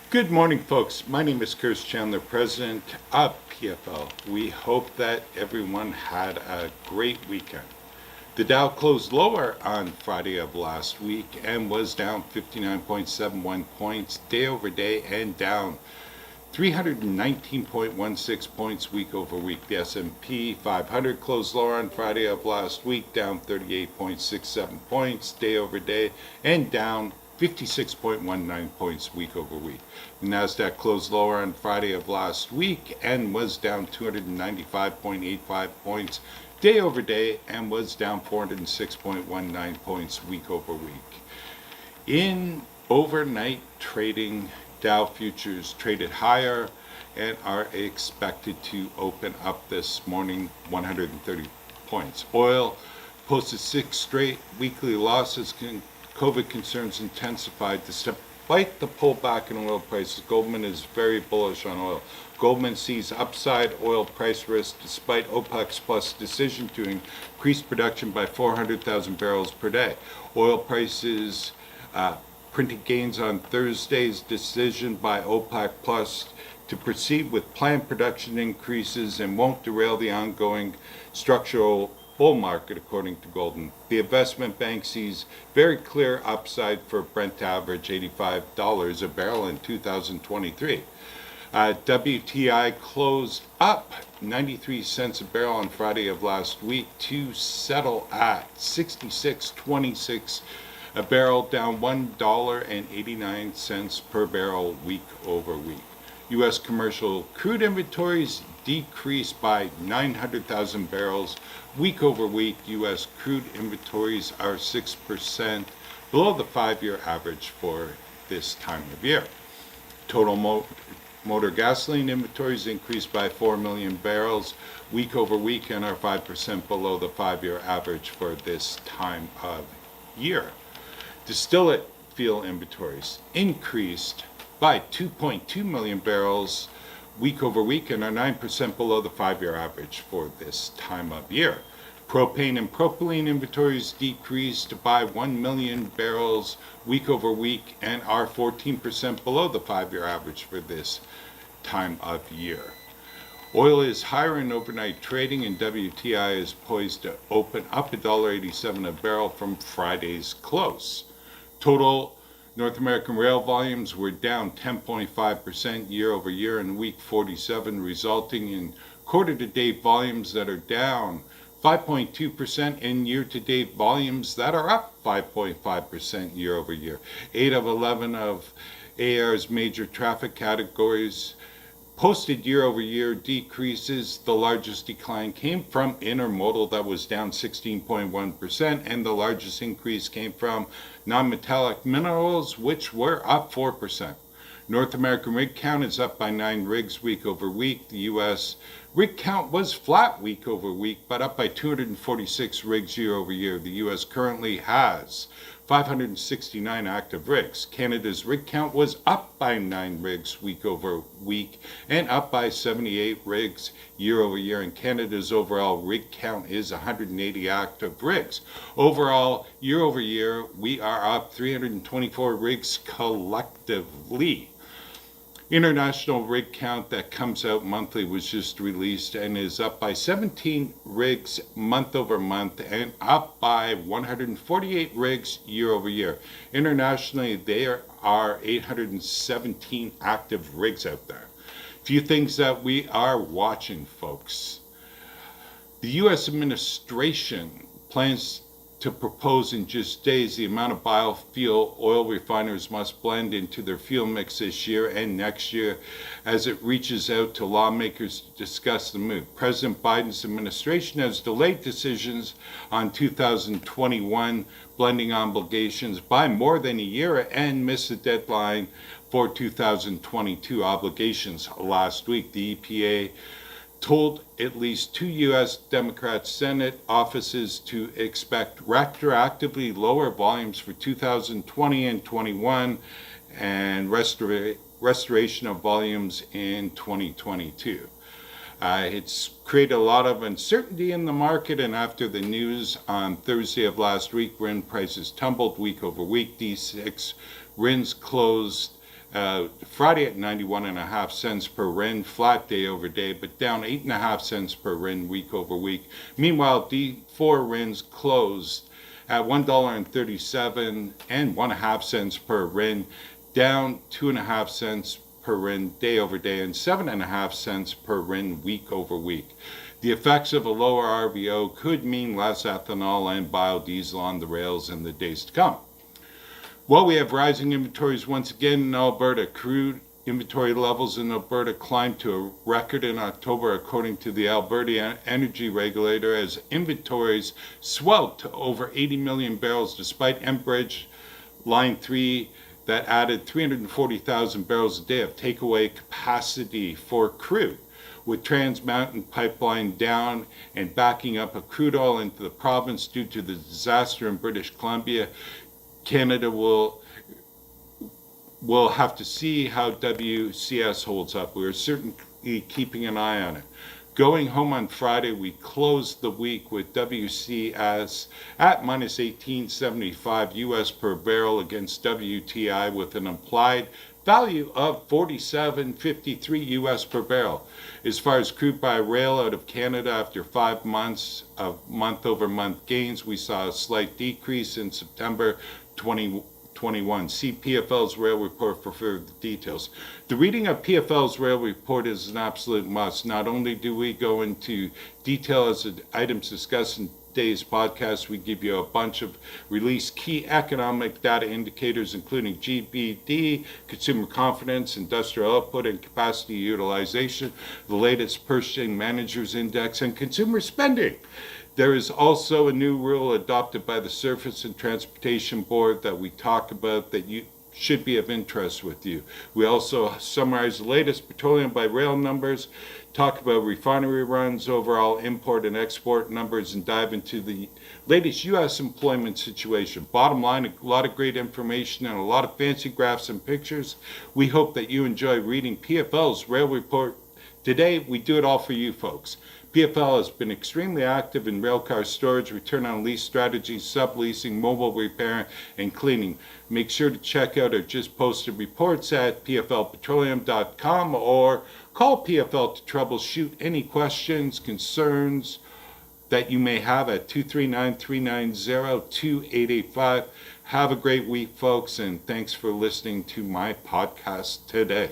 Good morning, folks. My name is Chris Chandler, president of PFL. We hope that everyone had a great weekend. The Dow closed lower on Friday of last week and was down 59.71 points day over day and down 319.16 points week over week. The S&P 500 closed lower on Friday of last week, down 38.67 points day over day and down 56.19 points week over week. The Nasdaq closed lower on Friday of last week and was down 295.85 points day over day and was down 406.19 points week over week. In overnight trading, Dow futures traded higher and are expected to open up this morning 130 points. Oil posted 6 straight weekly losses. COVID concerns intensified despite the pullback in oil prices. Goldman is very bullish on oil. Goldman sees upside oil price risk despite OPEC Plus decision to increase production by 400,000 barrels per day. Oil prices printed gains on Thursday's decision by OPEC Plus to proceed with planned production increases and won't derail the ongoing structural bull market, according to Goldman. The investment bank sees very clear upside for Brent to average $85 a barrel in 2023. WTI closed up 93 cents a barrel on Friday of last week to settle at 66.26 a barrel, down $1.89 per barrel week over week. U.S. commercial crude inventories decreased by 900,000 barrels week over week. U.S. crude inventories are 6% below the 5-year average for this time of year. Total motor gasoline inventories increased by 4 million barrels week over week and are 5% below the 5-year average for this time of year. Distillate fuel inventories increased by 2.2 million barrels week over week and are 9% below the 5-year average for this time of year. Propane and propylene inventories decreased by 1 million barrels week over week and are 14% below the 5-year average for this time of year. Oil is higher in overnight trading and WTI is poised to open up $1.87 a barrel from Friday's close. Total North American rail volumes were down 10.5% year over year in week 47, resulting in quarter-to-date volumes that are down 5.2% and year-to-date volumes that are up 5.5% year over year. 8 of 11 of AR's major traffic categories posted year-over-year decreases. The largest decline came from intermodal, that was down 16.1%, and the largest increase came from non-metallic minerals, which were up 4%. North American rig count is up by 9 rigs week over week. The U.S. rig count was flat week over week, but up by 246 rigs year over year. The U.S. currently has 569 active rigs. Canada's rig count was up by 9 rigs week over week and up by 78 rigs year over year. And Canada's overall rig count is 180 active rigs. Overall, year over year, we are up 324 rigs collectively. International rig count that comes out monthly was just released and is up by 17 rigs month over month and up by 148 rigs year over year. Internationally, there are 817 active rigs out there. A few things that we are watching, folks. The U.S. administration plans to propose in just days the amount of biofuel oil refiners must blend into their fuel mix this year and next year as it reaches out to lawmakers to discuss the move. President Biden's administration has delayed decisions on 2021 blending obligations by more than a year and missed the deadline for 2022 obligations last week. The EPA told at least 2 U.S. Democrat Senate offices to expect retroactively lower volumes for 2020 and 21 and restoration of volumes in 2022. It's created a lot of uncertainty in the market, and after the news on Thursday of last week, RIN prices tumbled week over week. D6 RINs closed Friday at 91.5 cents per RIN, flat day over day, but down 8.5 cents per RIN week over week. Meanwhile, D4 RINs closed at $1.37.5 per RIN, down 2.5 cents per RIN day over day, and 7.5 cents per RIN week over week. The effects of a lower RVO could mean less ethanol and biodiesel on the rails in the days to come. Well, we have rising inventories once again in Alberta. Crude inventory levels in Alberta climbed to a record in October, according to the Alberta Energy Regulator, as inventories swelled to over 80 million barrels despite Enbridge Line 3 that added 340,000 barrels a day of takeaway capacity for crude. With Trans Mountain Pipeline down and backing up of crude oil into the province due to the disaster in British Columbia, Canada will have to see how WCS holds up. We're certainly keeping an eye on it. Going home on Friday, we closed the week with WCS at minus 18.75 US per barrel against WTI, with an implied value of 47.53 US per barrel. As far as crude by rail out of Canada, after 5 months of month-over-month gains, we saw a slight decrease in September 2021. See PFL's rail report for further details. The reading of PFL's rail report is an absolute must. Not only do we go into detail as the items discussed in today's podcast, we give you a bunch of released key economic data indicators, including GDP, consumer confidence, industrial output, and capacity utilization, the latest Purchasing Managers Index, and consumer spending. There is also a new rule adopted by the Surface and Transportation Board that we talk about that should be of interest with you. We also summarize the latest petroleum by rail numbers, talk about refinery runs, overall import and export numbers, and dive into the latest U.S. employment situation. Bottom line, a lot of great information and a lot of fancy graphs and pictures. We hope that you enjoy reading PFL's rail report today. We do it all for you folks. PFL has been extremely active in railcar storage, return on lease strategies, subleasing, mobile repair, and cleaning. Make sure to check out our just posted reports at pflpetroleum.com or call PFL to troubleshoot any questions, concerns that you may have at 239-390-2885. Have a great week, folks, and thanks for listening to my podcast today.